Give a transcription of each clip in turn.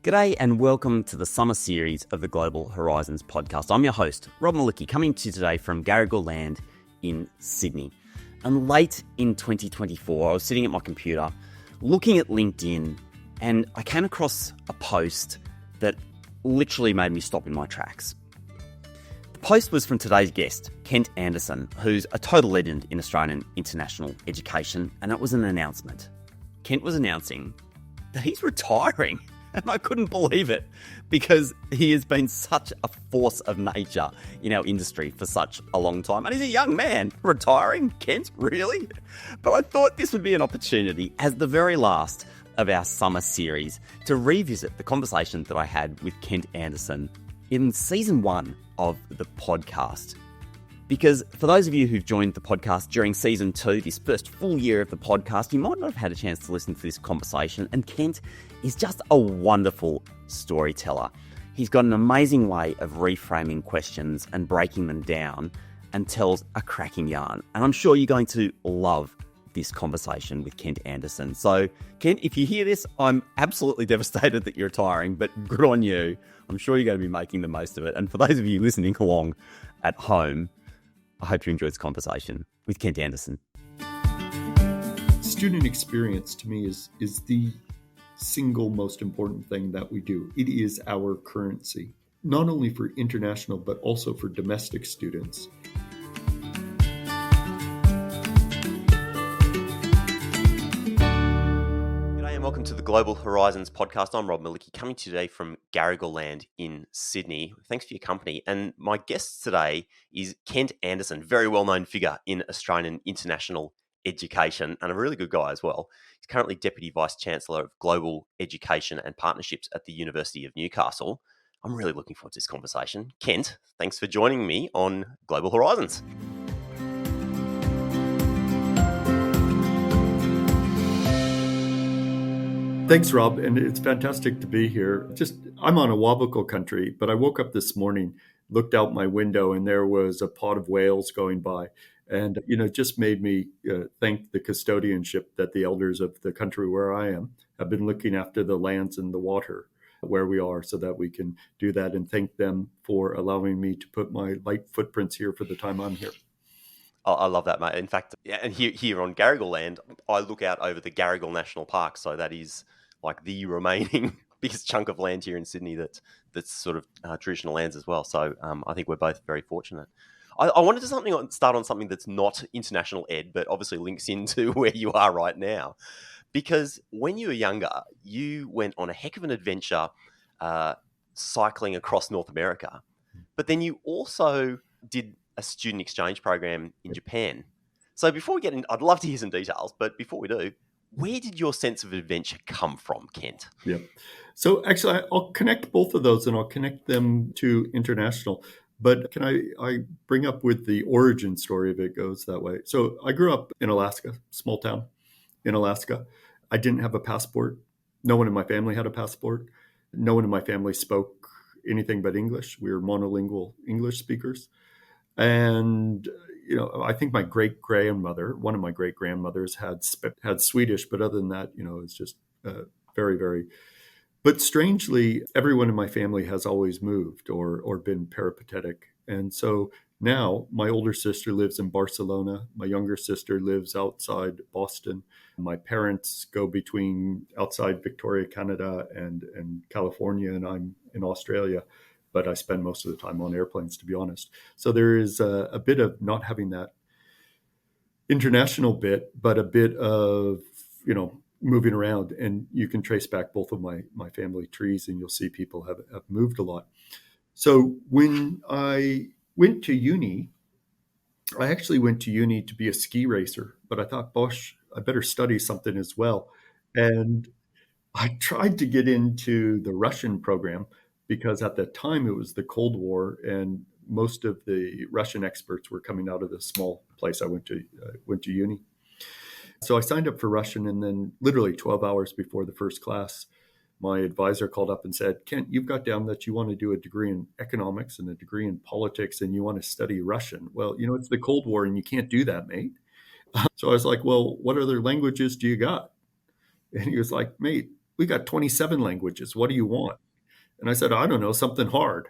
G'day and welcome to the summer series of the Global Horizons podcast. I'm your host, Rob Malicki, coming to you today from Garigal Land in Sydney. And late in 2024, I was sitting at my computer looking at LinkedIn and I came across a post that literally made me stop in my tracks. The post was from today's guest, Kent Anderson, who's a total legend in Australian international education, and it was an announcement. Kent was announcing that he's retiring. And I couldn't believe it because he has been such a force of nature in our industry for such a long time. And he's a young man retiring. Kent, really? But I thought this would be an opportunity as the very last of our summer series to revisit the conversation that I had with Kent Anderson in season 1 of the podcast. Because for those of you who've joined the podcast during season 2, this first full year of the podcast, you might not have had a chance to listen to this conversation. And Kent is just a wonderful storyteller. He's got an amazing way of reframing questions and breaking them down and tells a cracking yarn. And I'm sure you're going to love this conversation with Kent Anderson. So, Kent, if you hear this, I'm absolutely devastated that you're retiring, but good on you. I'm sure you're going to be making the most of it. And for those of you listening along at home, I hope you enjoyed this conversation with Kent Anderson. Student experience to me is the single most important thing that we do. It is our currency, not only for international, but also for domestic students. G'day and welcome to the Global Horizons podcast. I'm Rob Malicki, coming to you today from Garigal Land in Sydney. Thanks for your company. And my guest today is Kent Anderson, very well-known figure in Australian international education and a really good guy as well. He's currently Deputy Vice Chancellor of Global Education and Partnerships at the University of Newcastle. I'm really looking forward to this conversation. Kent, thanks for joining me on Global Horizons. Thanks, Rob, and it's fantastic to be here. I'm on a Wabical country, but I woke up this morning, looked out my window, and there was a pod of whales going by. And, it just made me thank the custodianship that the elders of the country where I am have been looking after the lands and the water where we are so that we can do that, and thank them for allowing me to put my light footprints here for the time I'm here. I love that, mate. In fact, and here on Garigal Land, I look out over the Garigal National Park. So that is like the remaining biggest chunk of land here in Sydney that's sort of traditional lands as well. So I think we're both very fortunate. I wanted to start on something that's not international ed, but obviously links into where you are right now. Because when you were younger, you went on a heck of an adventure cycling across North America. But then you also did a student exchange program in Japan. So before we get in, I'd love to hear some details, but before we do, where did your sense of adventure come from, Kent? Yeah. So actually, I'll connect both of those and I'll connect them to international. But can I bring up with the origin story if it goes that way? So I grew up in Alaska, small town in Alaska. I didn't have a passport. No one in my family had a passport. No one in my family spoke anything but English. We were monolingual English speakers. And, I think my great-grandmother, one of my great-grandmothers had Swedish, but other than that, it's just very, very... But strangely, everyone in my family has always moved or been peripatetic. And so now my older sister lives in Barcelona. My younger sister lives outside Boston. My parents go between outside Victoria, Canada and California, and I'm in Australia. But I spend most of the time on airplanes, to be honest. So there is a bit of not having that international bit, but a bit of, moving around. And you can trace back both of my family trees and you'll see people have moved a lot. So when I went to uni, I actually went to uni to be a ski racer, but I thought, gosh, I better study something as well. And I tried to get into the Russian program because at that time it was the Cold War and most of the Russian experts were coming out of the small place I went to uni. So I signed up for Russian, and then literally 12 hours before the first class, my advisor called up and said, Kent, you've got down that you want to do a degree in economics and a degree in politics and you want to study Russian. Well, it's the Cold War and you can't do that, mate. So I was like, well, what other languages do you got? And he was like, mate, we got 27 languages. What do you want? And I said, I don't know, something hard.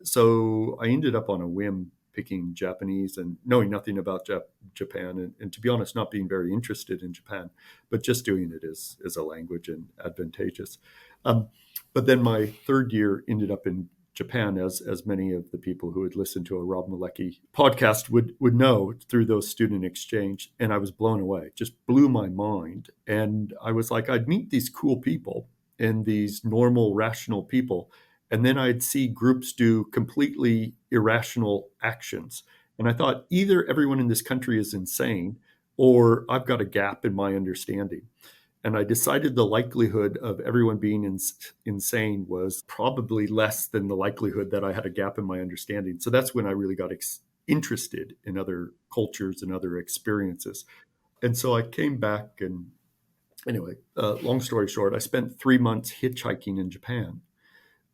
So I ended up on a whim picking Japanese and knowing nothing about Japan. And to be honest, not being very interested in Japan, but just doing it as a language and advantageous. But then my third year ended up in Japan, as many of the people who had listened to a Rob Malecki podcast would know through those student exchange. And I was blown away, just blew my mind. And I was like, I'd meet these cool people and these normal, rational people. And then I'd see groups do completely irrational actions. And I thought either everyone in this country is insane or I've got a gap in my understanding. And I decided the likelihood of everyone being insane was probably less than the likelihood that I had a gap in my understanding. So that's when I really got interested in other cultures and other experiences. And so I came back and anyway, long story short, I spent 3 months hitchhiking in Japan.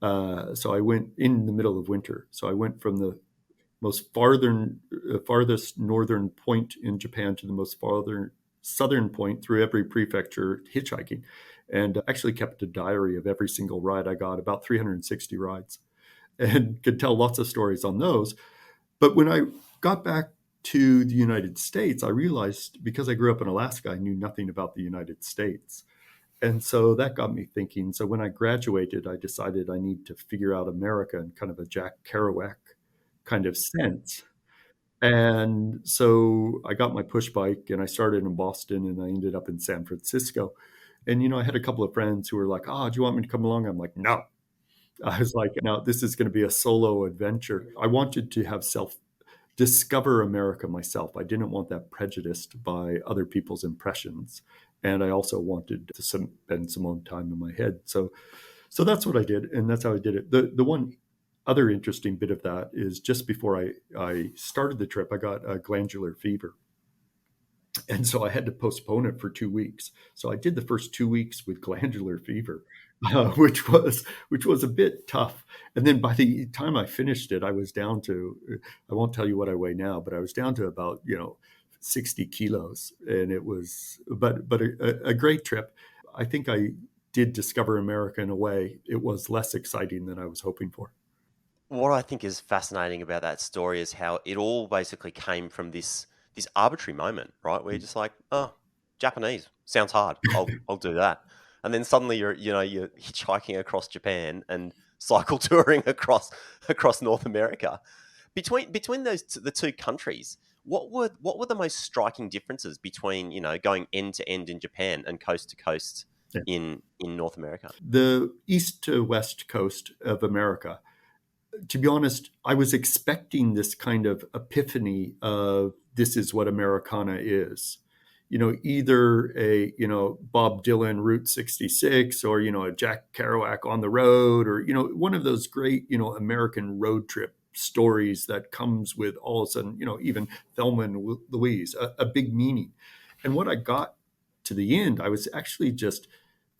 So I went in the middle of winter. So I went from the farthest northern point in Japan to the most farther southern point through every prefecture hitchhiking, and actually kept a diary of every single ride I got, about 360 rides, and could tell lots of stories on those. But when I got back to the United States, I realized because I grew up in Alaska, I knew nothing about the United States. And so that got me thinking. So when I graduated, I decided I need to figure out America in kind of a Jack Kerouac kind of sense. And so I got my push bike and I started in Boston and I ended up in San Francisco. And, I had a couple of friends who were like, oh, do you want me to come along? I'm like, no. I was like, no, this is going to be a solo adventure. I wanted to have discover America myself. I didn't want that prejudiced by other people's impressions. And I also wanted to spend some own time in my head. So that's what I did. And that's how I did it. The one other interesting bit of that is just before I started the trip, I got a glandular fever. And so I had to postpone it for 2 weeks. So I did the first 2 weeks with glandular fever, which was a bit tough. And then by the time I finished it, I was down to, I won't tell you what I weigh now, but I was down to about 60 kilos, and it was but a great trip. I think I did discover America in a way. It was less exciting than I was hoping for. What I think is fascinating about that story is how it all basically came from this arbitrary moment, right? Where you're just like, oh, Japanese sounds hard. I'll do that, and then suddenly you're hitchhiking across Japan and cycle touring across North America. Between the two countries, what were the most striking differences between going end to end in Japan and coast to coast in North America? The east to west coast of America, to be honest, I was expecting this kind of epiphany of this is what Americana is. Either a, Bob Dylan Route 66 or, a Jack Kerouac On the Road or, one of those great, American road trip stories that comes with all of a sudden, even Thelma and Louise, a big meaning. And what I got to the end, I was actually just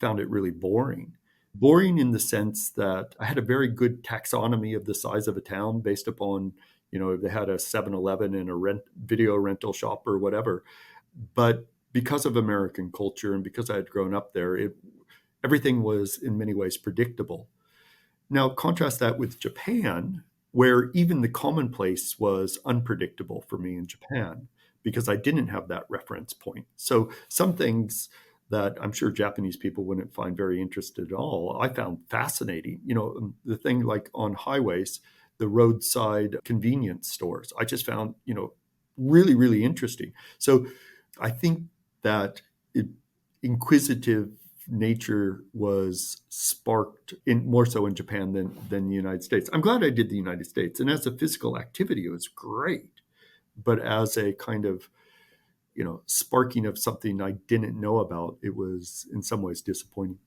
found it really boring. Boring in the sense that I had a very good taxonomy of the size of a town based upon, if they had a 7-Eleven and a video rental shop or whatever. But because of American culture and because I had grown up there, everything was in many ways predictable. Now, contrast that with Japan, where even the commonplace was unpredictable for me in Japan because I didn't have that reference point. So some things that I'm sure Japanese people wouldn't find very interesting at all, I found fascinating. The thing like on highways, the roadside convenience stores, I just found, really, really interesting. So I think that inquisitive nature was sparked more so in Japan than the United States. I'm glad I did the United States. And as a physical activity, it was great. But as a kind of sparking of something I didn't know about, it was in some ways disappointing.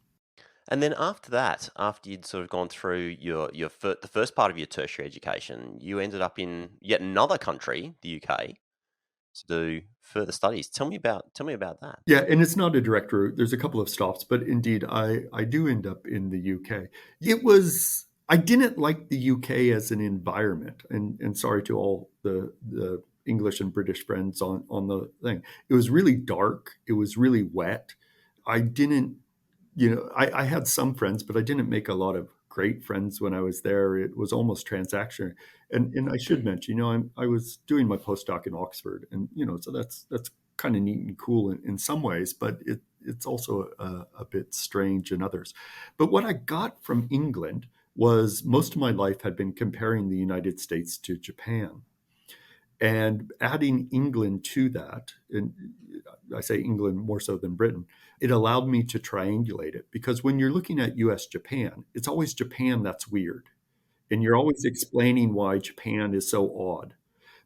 And then after that, after you'd sort of gone through the first part of your tertiary education, you ended up in yet another country, the UK, to do further studies. Tell me about that. Yeah, and it's not a direct route. There's a couple of stops, but indeed, I do end up in the UK. I didn't like the UK as an environment, and sorry to all the English and British friends on the thing. It was really dark. It was really wet. I didn't I had some friends, but I didn't make a lot of great friends when I was there. It was almost transactional. And I should mention, I was doing my postdoc in Oxford, and so that's kind of neat and cool in some ways, but it's also a bit strange in others. But what I got from England was most of my life had been comparing the United States to Japan. And adding England to that, and I say England more so than Britain, it allowed me to triangulate it. Because when you're looking at US Japan, it's always Japan that's weird. And you're always explaining why Japan is so odd.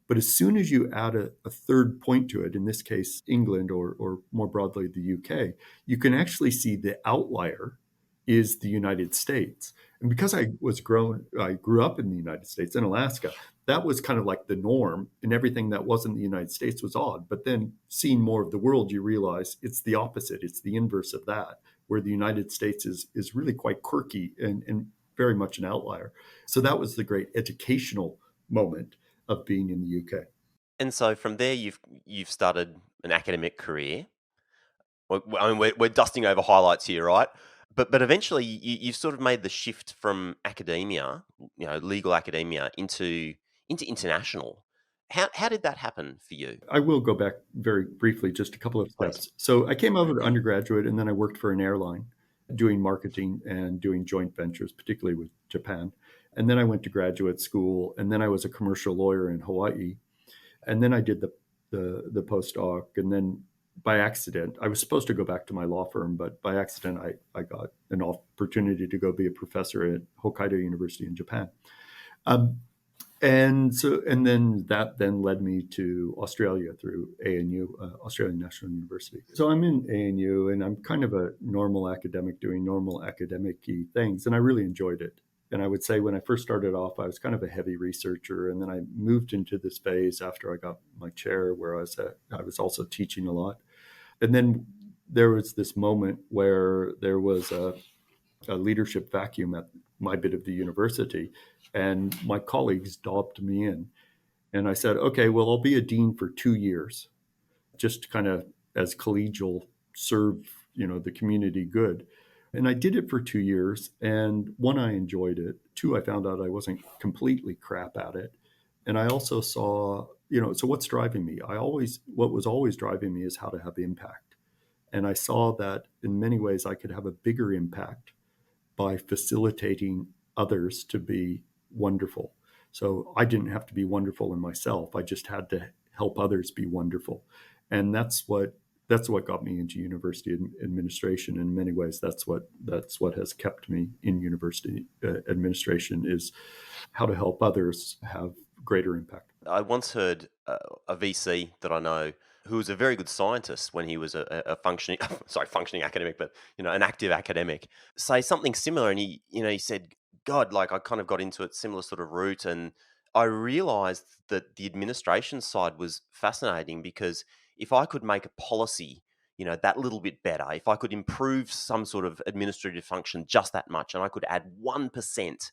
But as soon as you add a third point to it, in this case, England, or more broadly, the UK, you can actually see the outlier is the United States. And because I grew up in the United States, in Alaska, that was kind of like the norm, and everything that wasn't the United States was odd. But then seeing more of the world, you realize it's the opposite. It's the inverse of that, where the United States is really quite quirky and very much an outlier. So that was the great educational moment of being in the UK. And so from there, you've started an academic career. I mean, we're dusting over highlights here, right? But eventually, you've sort of made the shift from academia, legal academia, into international. How did that happen for you? I will go back very briefly, just a couple of steps. Please. So I came out of undergraduate, and then I worked for an airline doing marketing and doing joint ventures, particularly with Japan. And then I went to graduate school, and then I was a commercial lawyer in Hawaii. And then I did the postdoc, and then by accident, I was supposed to go back to my law firm, but by accident, I got an opportunity to go be a professor at Hokkaido University in Japan. And then that led me to Australia through ANU, Australian National University. So I'm in ANU, and I'm kind of a normal academic doing normal academic-y things, and I really enjoyed it. And I would say when I first started off, I was kind of a heavy researcher, and then I moved into this phase after I got my chair, where I was also teaching a lot. And then there was this moment where there was a leadership vacuum at my bit of the university, and my colleagues dobbed me in. And I said, okay, well, I'll be a dean for 2 years, just kind of as collegial, serve, the community good. And I did it for 2 years. And one, I enjoyed it. Two, I found out I wasn't completely crap at it. And I also saw, so what's driving me? What was always driving me is how to have impact. And I saw that in many ways I could have a bigger impact by facilitating others to be wonderful. So I didn't have to be wonderful in myself. I just had to help others be wonderful. And that's what got me into university administration. In many ways, that's what has kept me in university administration, is how to help others have greater impact. I once heard a VC that I know who was a very good scientist when he was a functioning functioning academic, but an active academic, say something similar. And he said, God, like I kind of got into it similar sort of route, and I realized that the administration side was fascinating, because if I could make a policy, that little bit better, if I could improve some sort of administrative function just that much, and I could add 1%,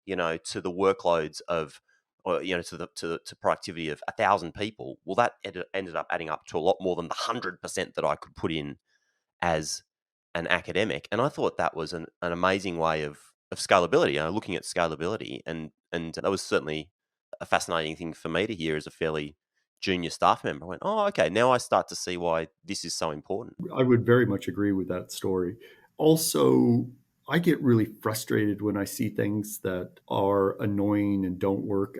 to the workloads of, or to productivity of 1,000 people, well, that ended up adding up to a lot more than the 100% that I could put in as an academic. And I thought that was an amazing way of scalability, looking at scalability, and that was certainly a fascinating thing for me to hear as a fairly junior staff member. I went, oh, okay, now I start to see why this is so important. I would very much agree with that story. Also, I get really frustrated when I see things that are annoying and don't work.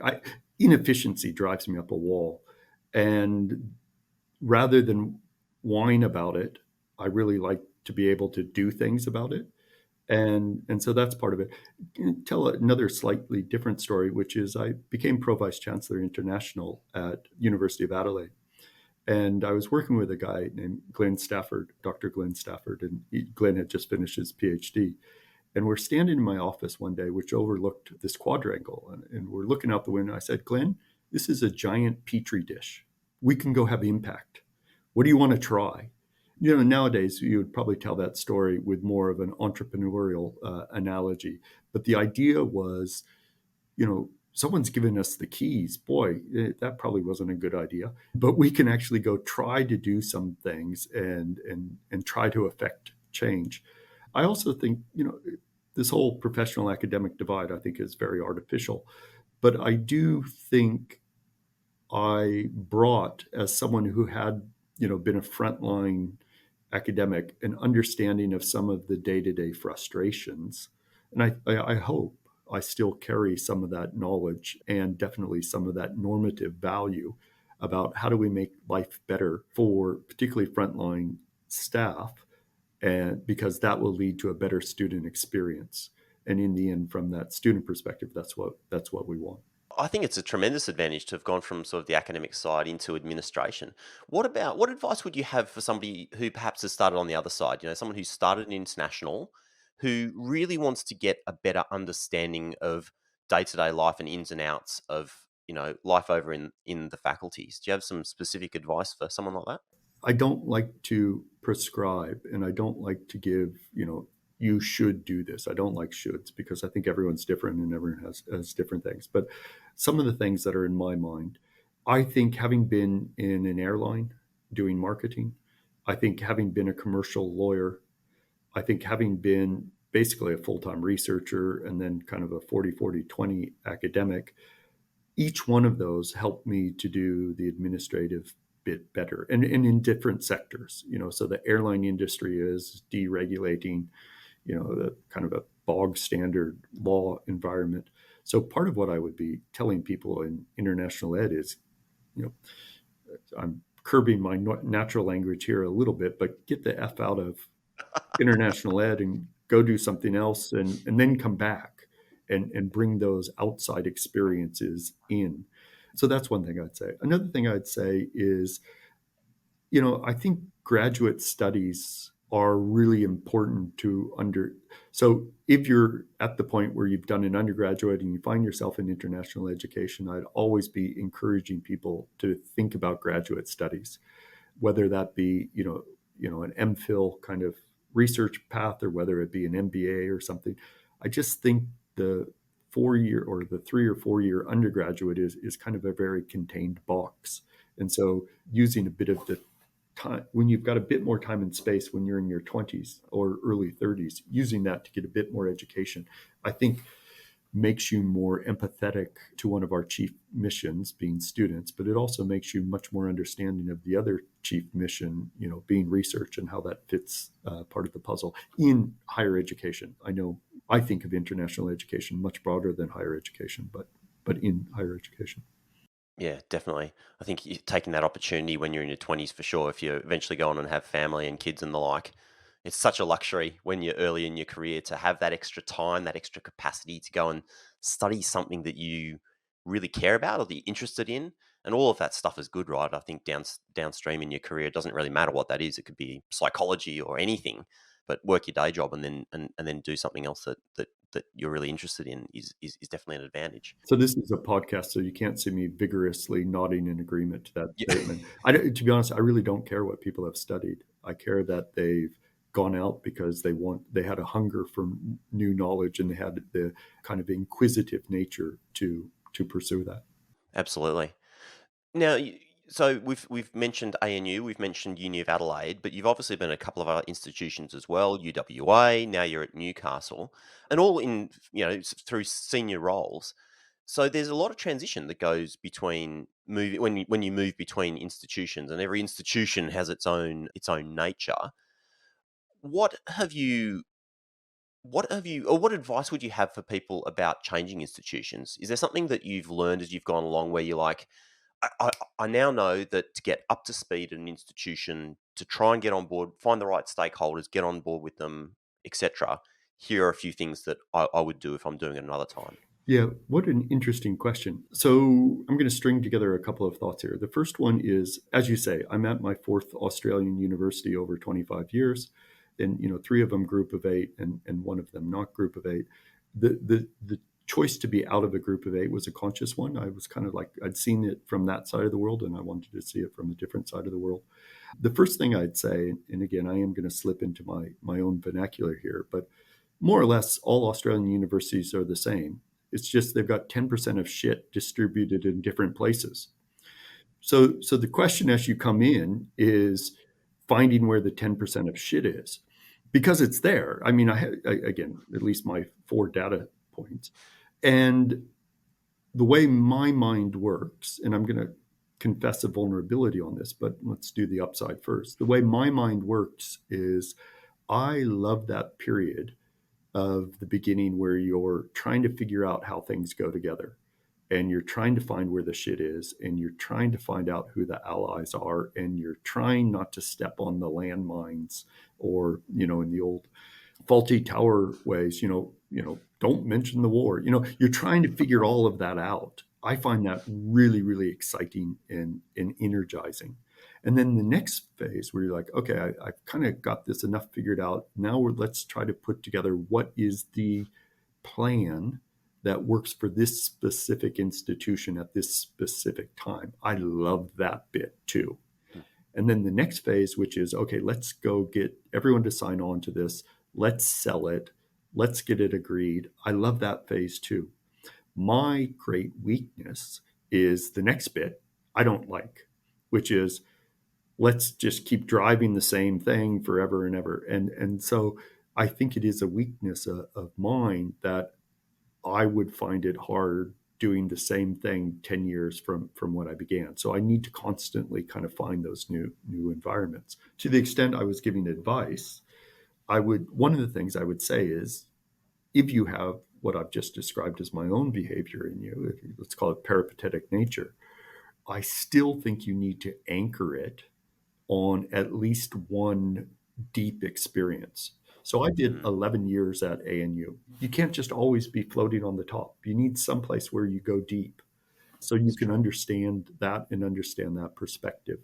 Inefficiency drives me up a wall. And rather than whine about it, I really like to be able to do things about it. And so that's part of it. Tell another slightly different story, which is I became Pro Vice Chancellor International at University of Adelaide. And I was working with a guy named Glenn Stafford, Dr. Glenn Stafford, and Glenn had just finished his PhD. And we're standing in my office one day, which overlooked this quadrangle. And we're looking out the window. I said, Glenn, this is a giant petri dish. We can go have impact. What do you want to try? Nowadays, you would probably tell that story with more of an entrepreneurial analogy. But the idea was, someone's given us the keys. Boy, that probably wasn't a good idea. But we can actually go try to do some things and try to affect change. I also think, this whole professional academic divide, I think, is very artificial. But I do think I brought, as someone who had, been a frontline academic, an understanding of some of the day-to-day frustrations. And I hope I still carry some of that knowledge and definitely some of that normative value about how do we make life better for particularly frontline staff, and because that will lead to a better student experience. And in the end, from that student perspective, that's what we want. I think it's a tremendous advantage to have gone from sort of the academic side into administration. What advice would you have for somebody who perhaps has started on the other side? Someone who started in international, who really wants to get a better understanding of day-to-day life and ins and outs of, life over in the faculties. Do you have some specific advice for someone like that? I don't like to prescribe, and I don't like to give, you should do this. I don't like shoulds, because I think everyone's different and everyone has different things. But some of the things that are in my mind, I think having been in an airline doing marketing, I think having been a commercial lawyer, I think having been basically a full-time researcher and then kind of a 40-40-20 academic, each one of those helped me to do the administrative bit better, and in different sectors. So the airline industry is deregulating, the kind of a bog standard law environment. So part of what I would be telling people in international ed is, I'm curbing my natural language here a little bit, but get the F out of international ed and go do something else, and then come back and bring those outside experiences in. So that's one thing I'd say. Another thing I'd say is, I think graduate studies are really important so if you're at the point where you've done an undergraduate and you find yourself in international education, I'd always be encouraging people to think about graduate studies, whether that be, an MPhil kind of research path, or whether it be an MBA or something. I just think the 4-year or the 3 or 4-year undergraduate is kind of a very contained box. And so using a bit of the time, when you've got a bit more time and space when you're in your 20s or early 30s, using that to get a bit more education, I think makes you more empathetic to one of our chief missions, being students, but it also makes you much more understanding of the other chief mission, being research, and how that fits part of the puzzle in higher education. I think of international education much broader than higher education, but in higher education. Yeah, definitely. I think taking that opportunity when you're in your 20s for sure, if you eventually go on and have family and kids and the like, it's such a luxury when you're early in your career to have that extra time, that extra capacity to go and study something that you really care about or that you're interested in. And all of that stuff is good, right? I think downstream in your career, it doesn't really matter what that is. It could be psychology or anything, but work your day job and then do something else that you're really interested in is definitely an advantage. So this is a podcast, so you can't see me vigorously nodding in agreement to that Yeah. statement. To be honest, I really don't care what people have studied. I care that they've gone out because they had a hunger for new knowledge, and they had the kind of inquisitive nature to pursue that. Absolutely. Now, so we've mentioned ANU, we've mentioned Uni of Adelaide, but you've obviously been at a couple of other institutions as well, UWA, now you're at Newcastle, and all in, through senior roles. So there's a lot of transition that goes between when you move between institutions, and every institution has its own nature. What have you or what advice would you have for people about changing institutions? Is there something that you've learned as you've gone along where you're like, I now know that to get up to speed at an institution, to try and get on board, find the right stakeholders, get on board with them, etc. Here are a few things that I would do if I'm doing it another time. Yeah, what an interesting question. So I'm going to string together a couple of thoughts here. The first one is, as you say, I'm at my 4th Australian university over 25 years. And 3 of them group of 8 and one of them not group of 8. The choice to be out of a group of 8 was a conscious one. I was kind of like, I'd seen it from that side of the world, and I wanted to see it from a different side of the world. The first thing I'd say, and again, I am going to slip into my own vernacular here, but more or less all Australian universities are the same. It's just they've got 10% of shit distributed in different places. So the question as you come in is finding where the 10% of shit is. because it's there. I mean, again, at least my 4 data points. And the way my mind works, and I'm going to confess a vulnerability on this, but let's do the upside first. The way my mind works is I love that period of the beginning where you're trying to figure out how things go together, and you're trying to find where the shit is, and you're trying to find out who the allies are, and you're trying not to step on the landmines, or, in the old faulty tower ways, don't mention the war. You're trying to figure all of that out. I find that really, really exciting and energizing. And then the next phase where you're like, okay, I've kind of got this enough figured out. Now let's try to put together what is the plan that works for this specific institution at this specific time. I love that bit too. And then the next phase, which is, okay, let's go get everyone to sign on to this. Let's sell it. Let's get it agreed. I love that phase too. My great weakness is the next bit I don't like, which is, let's just keep driving the same thing forever and ever. And so I think it is a weakness of mine that I would find it hard doing the same thing 10 years from when I began. So I need to constantly kind of find those new environments. To the extent I was giving advice, one of the things I would say is, if you have what I've just described as my own behavior in you, let's call it peripatetic nature, I still think you need to anchor it on at least one deep experience. So I did 11 years at ANU. You can't just always be floating on the top. You need someplace where you go deep so you can understand that and understand that perspective.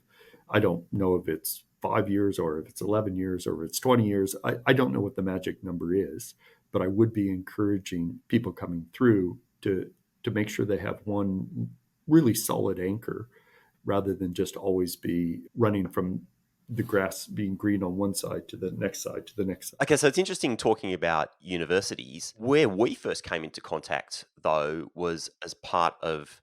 I don't know if it's 5 years or if it's 11 years or if it's 20 years. I don't know what the magic number is, but I would be encouraging people coming through to make sure they have one really solid anchor, rather than just always be running from the grass being green on one side to the next side to the next side. Okay, so it's interesting talking about universities. Where we first came into contact, though, was as part of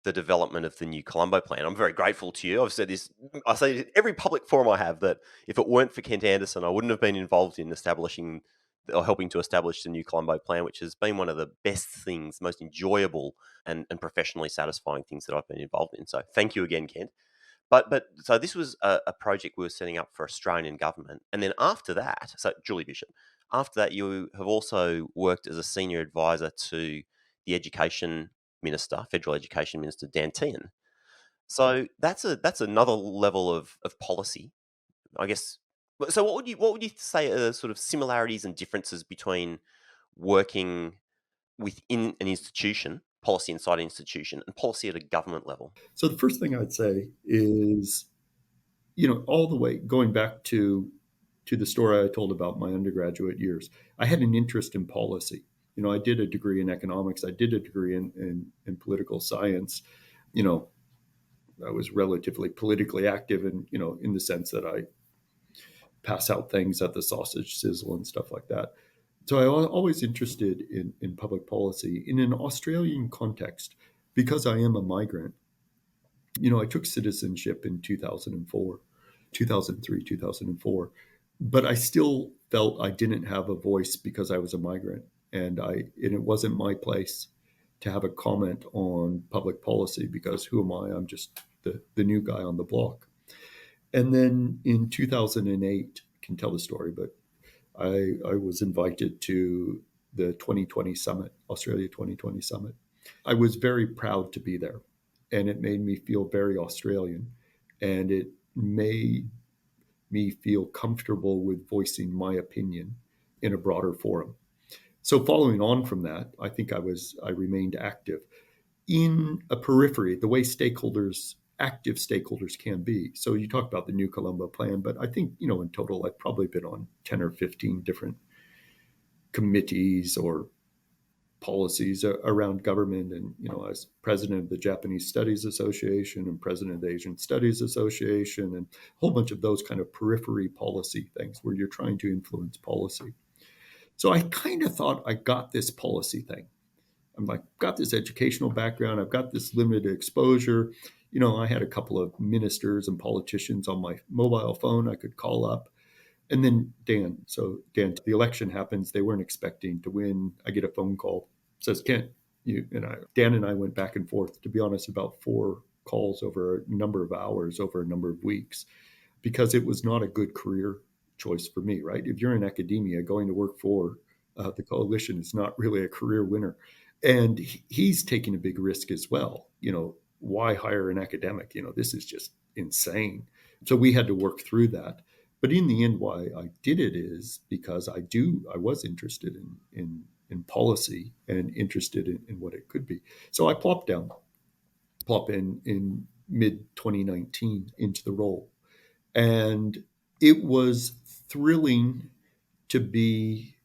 the development of the New Colombo plan. I'm very grateful to you. I've said this, I say it every public forum I have, that if it weren't for Kent Anderson, I wouldn't have been involved in establishing or helping to establish the New Colombo plan, which has been one of the best things, most enjoyable and professionally satisfying things that I've been involved in. So thank you again, Kent. But so this was a project we were setting up for Australian government. And then after that, so Julie Bishop, after that, you have also worked as a senior advisor to the Education Minister, Federal Education Minister Dan Tehan. So that's another level of policy, I guess. So what would you say are the sort of similarities and differences between working within an institution, policy inside an institution, and policy at a government level? So the first thing I'd say is, all the way going back to the story I told about my undergraduate years, I had an interest in policy. I did a degree in economics. I did a degree in political science. I was relatively politically active, and in the sense that I pass out things at the sausage sizzle and stuff like that. So I was always interested in public policy in an Australian context, because I am a migrant. I took citizenship in 2004, 2003, 2004, but I still felt I didn't have a voice because I was a migrant, and it wasn't my place to have a comment on public policy, because who am I? I'm just the new guy on the block. And then in 2008, I can tell the story, but I was invited to the 2020 summit, Australia 2020 summit. I was very proud to be there, and it made me feel very Australian, and it made me feel comfortable with voicing my opinion in a broader forum. So following on from that, I think I remained active in a periphery, the way active stakeholders can be. So you talk about the New Colombo plan, but I think, in total, I've probably been on 10 or 15 different committees or policies around government. And, I was president of the Japanese Studies Association and president of the Asian Studies Association, and a whole bunch of those kind of periphery policy things where you're trying to influence policy. So I kind of thought I got this policy thing. I'm like, got this educational background. I've got this limited exposure. I had a couple of ministers and politicians on my mobile phone I could call up. And then Dan, the election happens. They weren't expecting to win. I get a phone call, says, Kent, Dan and I went back and forth, to be honest, about 4 calls over a number of hours, over a number of weeks, because it was not a good career choice for me, right? If you're in academia, going to work for the coalition is not really a career winner. And he's taking a big risk as well. Why hire an academic? This is just insane. So we had to work through that. But in the end, why I did it is because I was interested in policy and interested in what it could be. So I plopped in mid 2019 into the role. And it was thrilling to be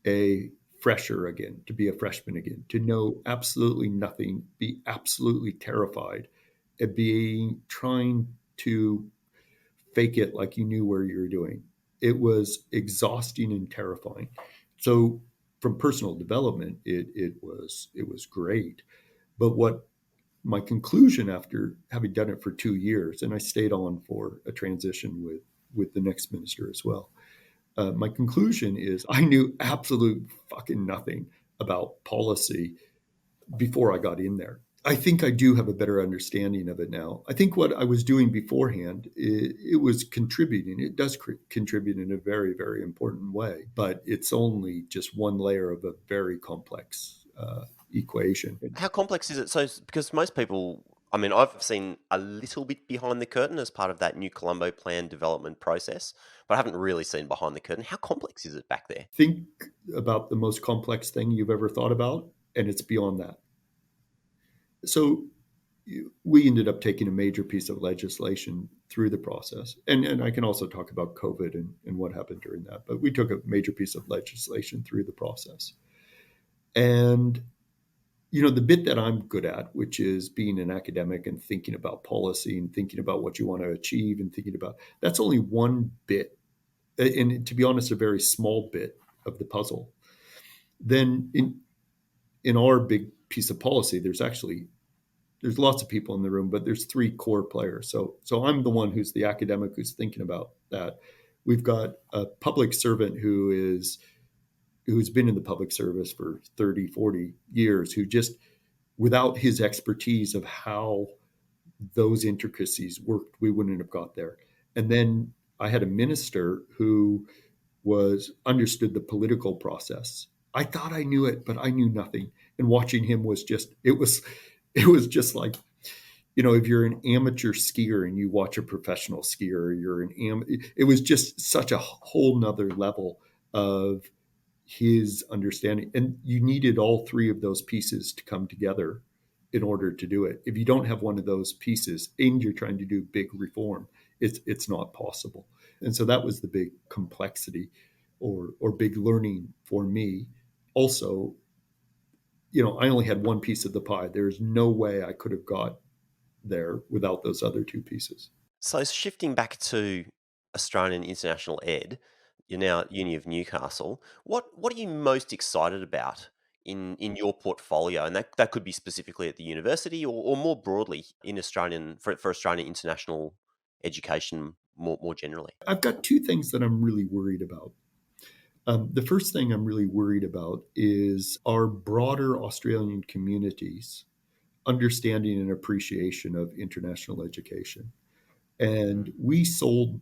a fresher again, to be a freshman again, to know absolutely nothing, be absolutely terrified, and trying to fake it like you knew where you were doing. It was exhausting and terrifying. So from personal development, it was great. But what my conclusion after having done it for 2 years, and I stayed on for a transition with the next minister as well. My conclusion is I knew absolute fucking nothing about policy before I got in there. I think I do have a better understanding of it now. I think what I was doing beforehand, it was contributing. It does contribute in a very, very important way, but it's only just one layer of a very complex equation. How complex is it? So, because most people, I mean, I've seen a little bit behind the curtain as part of that new Colombo plan development process, but I haven't really seen behind the curtain. How complex is it back there? Think about the most complex thing you've ever thought about, and it's beyond that. So we ended up taking a major piece of legislation through the process. And I can also talk about COVID and what happened during that. But we took a major piece of legislation through the process. And, the bit that I'm good at, which is being an academic and thinking about policy and thinking about what you want to achieve and thinking about, that's only one bit. And to be honest, a very small bit of the puzzle. Then in our big piece of policy, there's lots of people in the room, but there's 3 core players. So I'm the one who's the academic who's thinking about that. We've got a public servant who's been in the public service for 30, 40 years, who just, without his expertise of how those intricacies worked, we wouldn't have got there. And then I had a minister who understood the political process. I thought I knew it, but I knew nothing. And watching him was just, it was just like, if you're an amateur skier and you watch a professional skier, it was just such a whole nother level of his understanding. And you needed all 3 of those pieces to come together in order to do it. If you don't have one of those pieces and you're trying to do big reform, it's not possible. And so that was the big complexity or big learning for me. Also, I only had one piece of the pie. There's no way I could have got there without those other 2 pieces. So, shifting back to Australian international ed, you're now at Uni of Newcastle. What are you most excited about in your portfolio? And that could be specifically at the university or more broadly in for Australian international education more generally. I've got 2 things that I'm really worried about. The first thing I'm really worried about is our broader Australian communities understanding and appreciation of international education. And we sold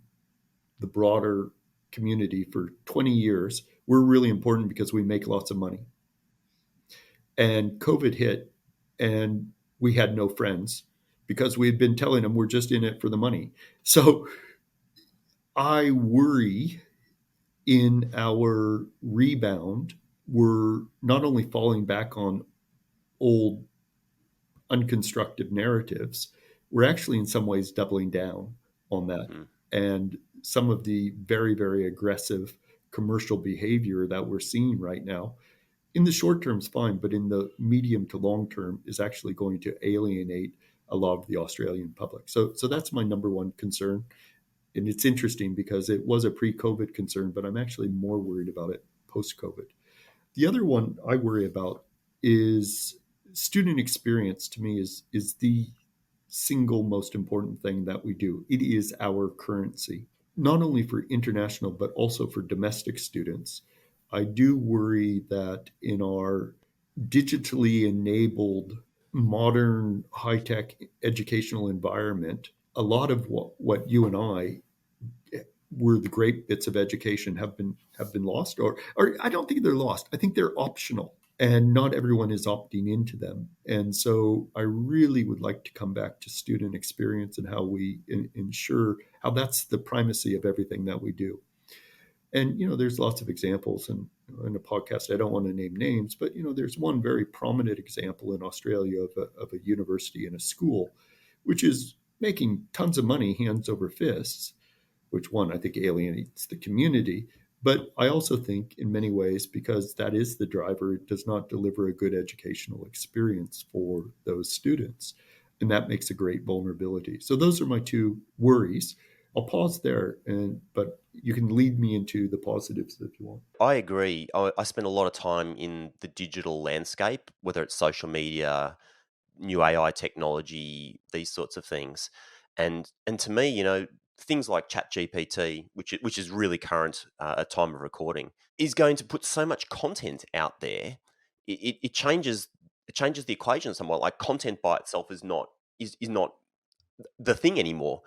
the broader community for 20 years. We're really important because we make lots of money. And COVID hit and we had no friends because we had been telling them we're just in it for the money. So I worry in our rebound, we're not only falling back on old unconstructive narratives, we're actually in some ways doubling down on that. Mm-hmm. And some of the very, very aggressive commercial behavior that we're seeing right now, in the short term is fine, but in the medium to long term is actually going to alienate a lot of the Australian public. So that's my number one concern. And it's interesting because it was a pre-COVID concern, but I'm actually more worried about it post-COVID. The other one I worry about is student experience. To me is the single most important thing that we do. It is our currency. not only for international, but also for domestic students, I do worry that in our digitally enabled, modern, high-tech educational environment, a lot of what you and I were the great bits of education have been lost, or I don't think they're lost. I think they're optional, and not everyone is opting into them. And so I really would like to come back to student experience and how we ensure how that's the primacy of everything that we do. And there's lots of examples, and in a podcast I don't want to name names, but there's one very prominent example in Australia of a university and a school which is making tons of money hands over fists, which one I think alienates the community. But I also think in many ways, because that is the driver, it does not deliver a good educational experience for those students. And that makes a great vulnerability. So those are my two worries. I'll pause there, but you can lead me into the positives if you want. I agree. I spend a lot of time in the digital landscape, whether it's social media, new AI technology, these sorts of things. And to me, things like ChatGPT, which is really current at time of recording, is going to put so much content out there. It changes the equation somewhat. Like content by itself is not the thing anymore.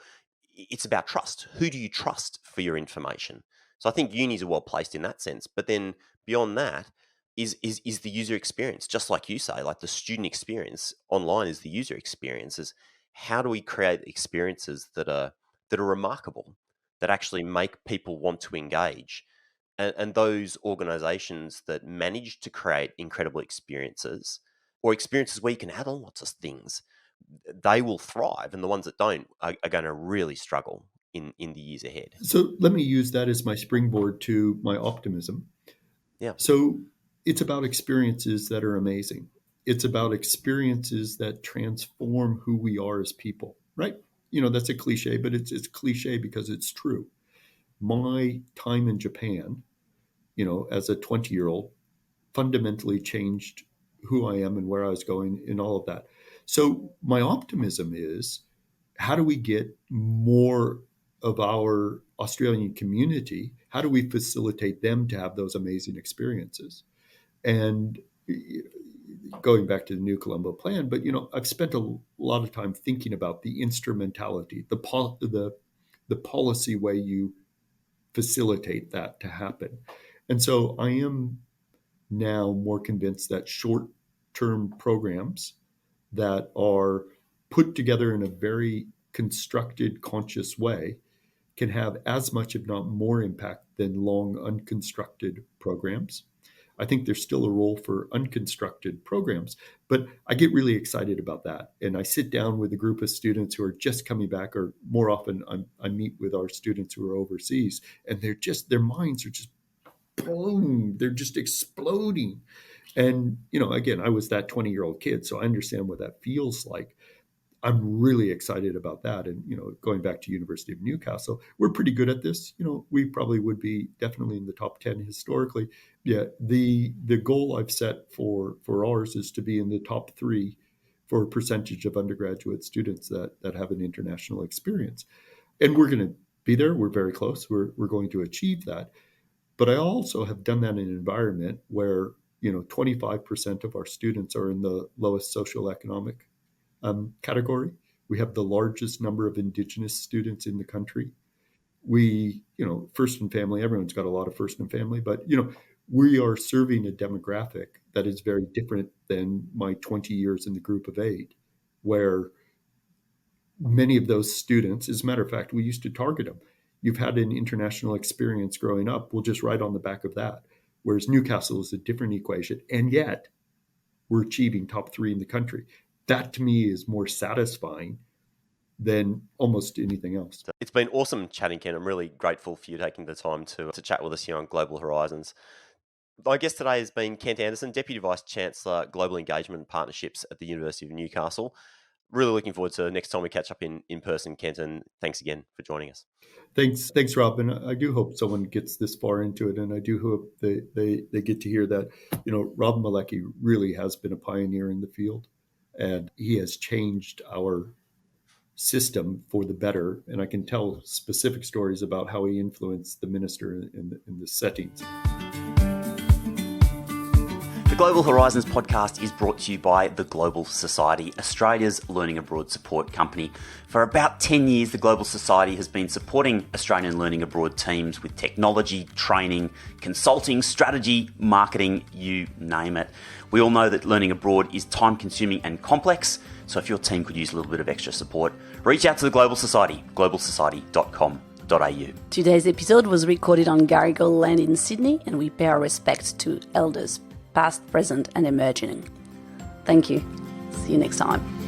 It's about trust. Who do you trust for your information? So I think unis are well placed in that sense. But then beyond that is the user experience. Just like you say, like the student experience online is the user experience. Is how do we create experiences that are remarkable, that actually make people want to engage? And those organizations that manage to create incredible experiences, or experiences where you can add on lots of things, they will thrive, and the ones that don't are going to really struggle in the years ahead. So let me use that as my springboard to my optimism. Yeah. So it's about experiences that are amazing. It's about experiences that transform who we are as people, right? That's a cliche, but it's cliche because it's true. My time in Japan, as a 20-year-old, fundamentally changed who I am and where I was going and all of that. So my optimism is, how do we get more of our Australian community? How do we facilitate them to have those amazing experiences? And going back to the New Colombo Plan, but I've spent a lot of time thinking about the instrumentality, the policy way you facilitate that to happen. And so I am now more convinced that short-term programs that are put together in a very constructed, conscious way can have as much, if not more, impact than long, unconstructed programs. I think there's still a role for unconstructed programs, but I get really excited about that. And I sit down with a group of students who are just coming back, or more often I meet with our students who are overseas, and their minds are just boom, they're just exploding. And, again, I was that 20-year-old kid, so I understand what that feels like. I'm really excited about that. And, going back to University of Newcastle, we're pretty good at this. We probably would be definitely in the top 10 historically. Yeah, the goal I've set for ours is to be in the top 3 for a percentage of undergraduate students that have an international experience. And we're going to be there. We're very close. We're going to achieve that. But I also have done that in an environment where 25% of our students are in the lowest socioeconomic category. We have the largest number of Indigenous students in the country. We, first and family, everyone's got a lot of first and family, but, we are serving a demographic that is very different than my 20 years in the group of 8, where many of those students, as a matter of fact, we used to target them. You've had an international experience growing up, we'll just write on the back of that. Whereas Newcastle is a different equation. And yet we're achieving top 3 in the country. That to me is more satisfying than almost anything else. It's been awesome chatting, Ken. I'm really grateful for you taking the time to chat with us here on Global Horizons. My guest today has been Kent Anderson, Deputy Vice Chancellor, Global Engagement and Partnerships at the University of Newcastle. Really looking forward to next time we catch up in person, Kent, and thanks again for joining us. Thanks, Rob. And I do hope someone gets this far into it, and I do hope they get to hear that, Rob Malecki really has been a pioneer in the field, and he has changed our system for the better. And I can tell specific stories about how he influenced the minister in the settings. The Global Horizons podcast is brought to you by the Global Society, Australia's learning abroad support company. For about 10 years, the Global Society has been supporting Australian learning abroad teams with technology, training, consulting, strategy, marketing, you name it. We all know that learning abroad is time-consuming and complex, so if your team could use a little bit of extra support, reach out to the Global Society, globalsociety.com.au. Today's episode was recorded on Garigal land in Sydney, and we pay our respects to elders, past, present, and emerging. Thank you. See you next time.